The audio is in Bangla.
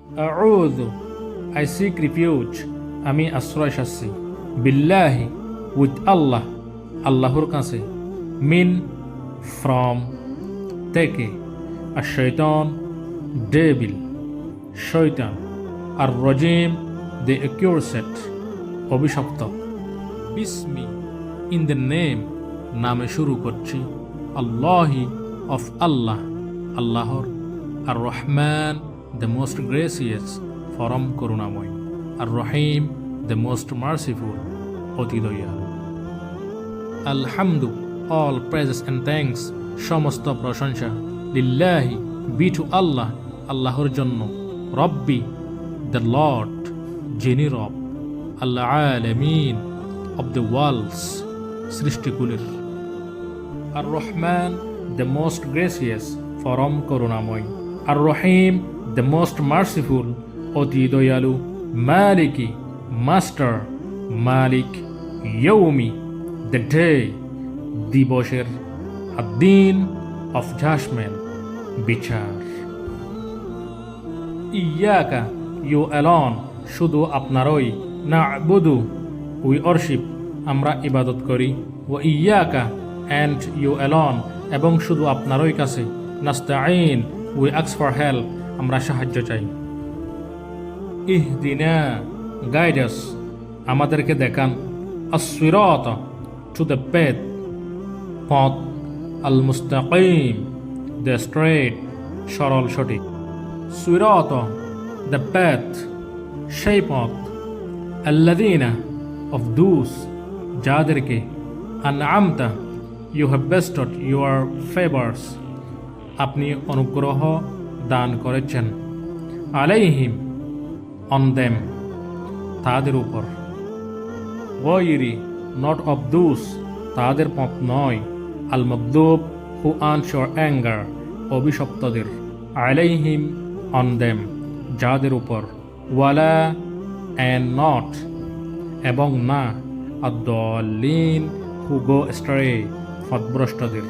আউযু I seek refuge আমি আশ্রয় চাচ্ছি বিল্লাহি উইথ আল্লাহ আল্লাহর কাছে মিন ফ্রম থেকে আর শয়তান ডেভিল শয়তান আর রজিম দ্য অ্যাকিউরসেট অভিশপ্ত বিসমি ইন দ্য নেম নামে শুরু করছি আল্লাহি অফ আল্লাহ আল্লাহর আর রহমান দ্য মোস্ট গ্রেসিয়াস পরম করুণাময় আর রহিম দ্য মোস্ট মার্সিফুল অতি দয়ালু আলহামদু অল প্রেজেস অ্যান্ড থ্যাঙ্কস সমস্ত প্রশংসা লিল্লাহি বি টু আল্লাহ আল্লাহর জন্য রব্বি দ্য লর্ড যিনি রব আল্লাহ আলামিন অব দ্য ওয়ার্ল্ডস সৃষ্টিকুলের আর রহমান দ্য মোস্ট গ্রেসিয়াস পরম করুণাময় আর রহিম দ্য মোস্ট মার্সিফুল অতি দয়ালু মালিকি মাস্টার মালিক ইয়ৌমি দ্য ডে দিবসের আদ্দিন অফ জাজমেন্ট বিচার ইয়াকা ইউ অ্যালন শুধু আপনারই না'বুদু উই অর্শিপ আমরা ইবাদত করি ও ইয়াকা অ্যান্ড ইউ অ্যালন এবং শুধু আপনারই কাছে নাস্তাঈন উই আস্ক ফর হেল্প আমরা সাহায্য চাই ইহদিনা গাইড আস আমাদেরকে দেখান আস-সিরাত টু দ্য পেথ পথ আল মুস্তাকিম দ্য স্ট্রেট সরল সঠিক সিরাত দ্য পেথ সেই পথ আল্লাযীনা অফ দুস যাদেরকে আনআমতা you have based your favours আপনি অনুগ্রহ দান করেছেন আলাইহিম অন দেম তাদের উপর গয়রি নট অফ দুস তাদের পথ নয় আল মকদুব হু আর্নস ইউর অ্যাঙ্গার অভিশপ্তদের আলাইহিম অন দেম যাদের উপর ওয়ালা অ্যান্ড নট এবং না আদ-দাল্লিন হু গো অ্যাস্ট্রে পথভ্রষ্টদের